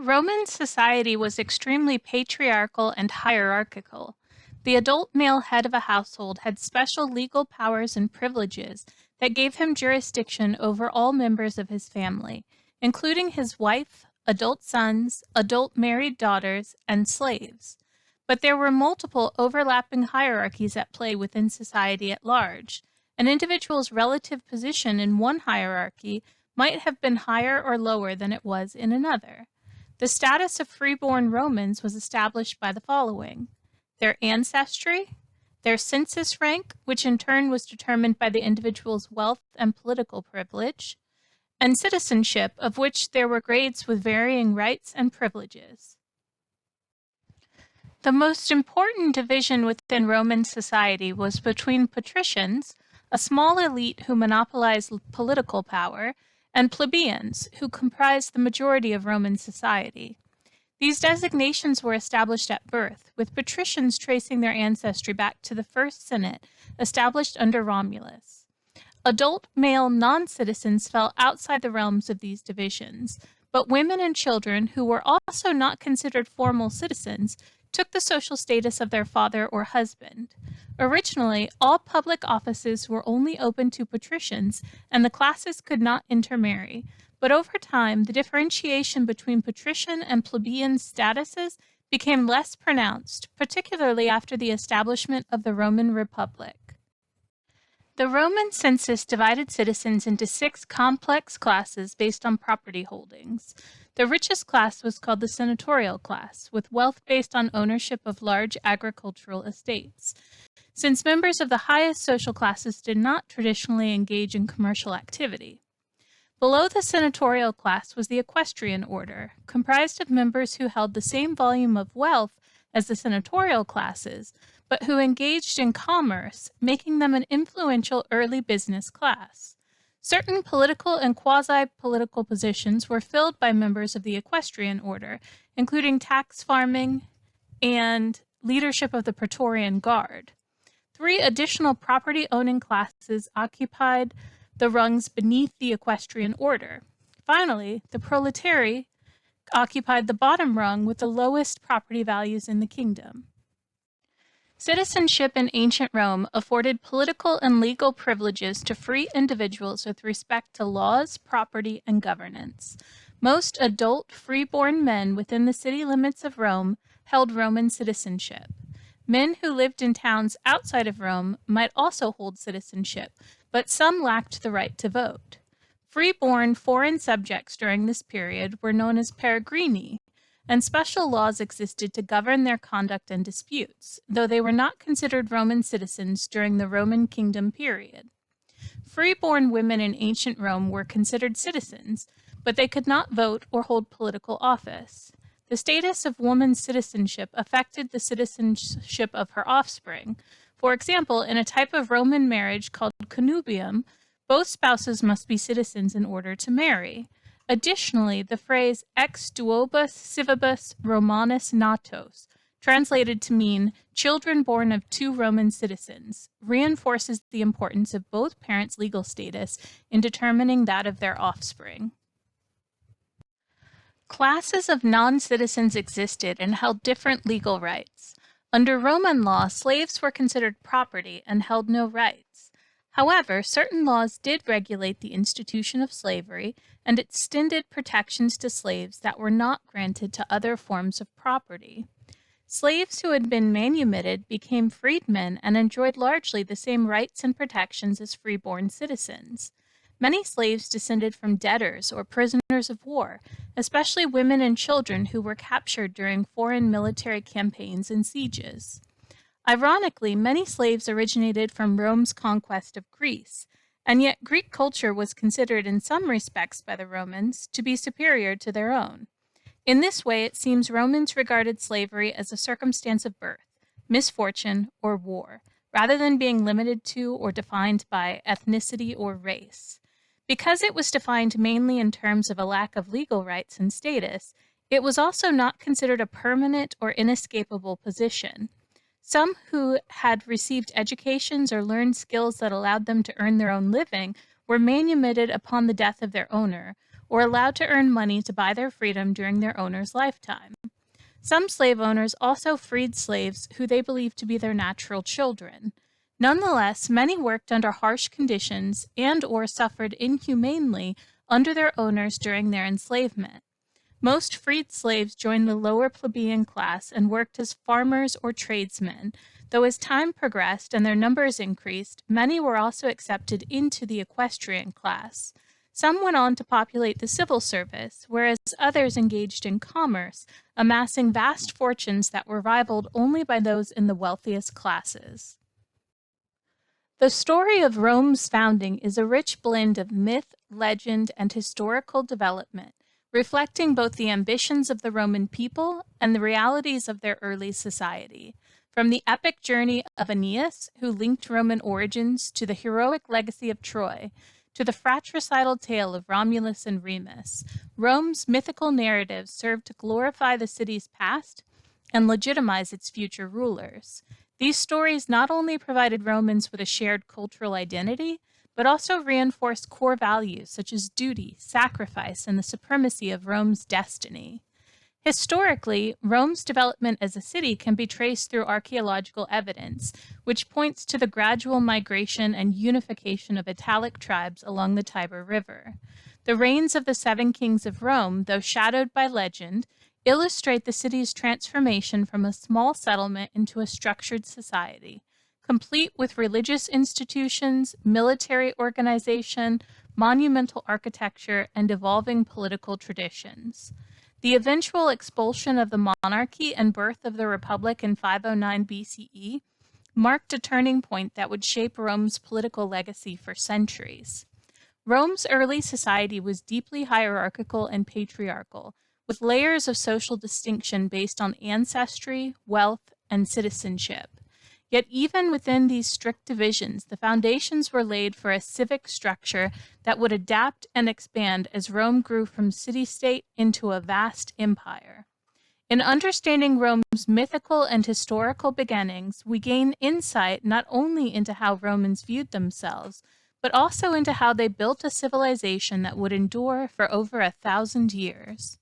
Roman society was extremely patriarchal and hierarchical. The adult male head of a household had special legal powers and privileges that gave him jurisdiction over all members of his family, including his wife, adult sons, adult married daughters, and slaves. But there were multiple overlapping hierarchies at play within society at large. An individual's relative position in one hierarchy might have been higher or lower than it was in another. The status of freeborn Romans was established by the following: their ancestry, their census rank, which in turn was determined by the individual's wealth and political privilege, and citizenship, of which there were grades with varying rights and privileges. The most important division within Roman society was between patricians, a small elite who monopolized political power, and plebeians, who comprised the majority of Roman society. These designations were established at birth, with patricians tracing their ancestry back to the first Senate, established under Romulus. Adult male non-citizens fell outside the realms of these divisions, but women and children, who were also not considered formal citizens, took the social status of their father or husband. Originally, all public offices were only open to patricians, and the classes could not intermarry. But over time, the differentiation between patrician and plebeian statuses became less pronounced, particularly after the establishment of the Roman Republic. The Roman census divided citizens into 6 complex classes based on property holdings. The richest class was called the senatorial class, with wealth based on ownership of large agricultural estates. Since members of the highest social classes did not traditionally engage in commercial activity. Below the senatorial class was the equestrian order, comprised of members who held the same volume of wealth as the senatorial classes, but who engaged in commerce, making them an influential early business class. Certain political and quasi-political positions were filled by members of the equestrian order, including tax farming and leadership of the Praetorian Guard. 3 additional property-owning classes occupied the rungs beneath the equestrian order. Finally, the proletari occupied the bottom rung with the lowest property values in the kingdom. Citizenship in ancient Rome afforded political and legal privileges to free individuals with respect to laws, property, and governance. Most adult, freeborn men within the city limits of Rome held Roman citizenship. Men who lived in towns outside of Rome might also hold citizenship, but some lacked the right to vote. Freeborn foreign subjects during this period were known as peregrini, and special laws existed to govern their conduct and disputes, though they were not considered Roman citizens during the Roman kingdom period. Freeborn women in ancient Rome were considered citizens, but they could not vote or hold political office. The status of woman's citizenship affected the citizenship of her offspring. For example, in a type of Roman marriage called connubium, both spouses must be citizens in order to marry. Additionally, the phrase ex duobus civibus Romanus natos, translated to mean children born of 2 Roman citizens, reinforces the importance of both parents' legal status in determining that of their offspring. Classes of non-citizens existed and held different legal rights. Under Roman law, slaves were considered property and held no rights. However, certain laws did regulate the institution of slavery and extended protections to slaves that were not granted to other forms of property. Slaves who had been manumitted became freedmen and enjoyed largely the same rights and protections as freeborn citizens. Many slaves descended from debtors or prisoners of war, especially women and children who were captured during foreign military campaigns and sieges. Ironically, many slaves originated from Rome's conquest of Greece, and yet Greek culture was considered in some respects by the Romans to be superior to their own. In this way, it seems Romans regarded slavery as a circumstance of birth, misfortune, or war, rather than being limited to or defined by ethnicity or race. Because it was defined mainly in terms of a lack of legal rights and status, it was also not considered a permanent or inescapable position. Some who had received educations or learned skills that allowed them to earn their own living were manumitted upon the death of their owner, or allowed to earn money to buy their freedom during their owner's lifetime. Some slave owners also freed slaves who they believed to be their natural children. Nonetheless, many worked under harsh conditions and/or suffered inhumanely under their owners during their enslavement. Most freed slaves joined the lower plebeian class and worked as farmers or tradesmen, though as time progressed and their numbers increased, many were also accepted into the equestrian class. Some went on to populate the civil service, whereas others engaged in commerce, amassing vast fortunes that were rivaled only by those in the wealthiest classes. The story of Rome's founding is a rich blend of myth, legend, and historical development, reflecting both the ambitions of the Roman people and the realities of their early society. From the epic journey of Aeneas, who linked Roman origins, to the heroic legacy of Troy, to the fratricidal tale of Romulus and Remus, Rome's mythical narratives served to glorify the city's past and legitimize its future rulers. These stories not only provided Romans with a shared cultural identity, but also reinforced core values such as duty, sacrifice, and the supremacy of Rome's destiny. Historically, Rome's development as a city can be traced through archaeological evidence, which points to the gradual migration and unification of Italic tribes along the Tiber River. The reigns of the 7 kings of Rome, though shadowed by legend, illustrate the city's transformation from a small settlement into a structured society, complete with religious institutions, military organization, monumental architecture, and evolving political traditions. The eventual expulsion of the monarchy and birth of the Republic in 509 BCE marked a turning point that would shape Rome's political legacy for centuries. Rome's early society was deeply hierarchical and patriarchal, with layers of social distinction based on ancestry, wealth, and citizenship. Yet even within these strict divisions, the foundations were laid for a civic structure that would adapt and expand as Rome grew from city-state into a vast empire. In understanding Rome's mythical and historical beginnings, we gain insight not only into how Romans viewed themselves, but also into how they built a civilization that would endure for over 1,000 years.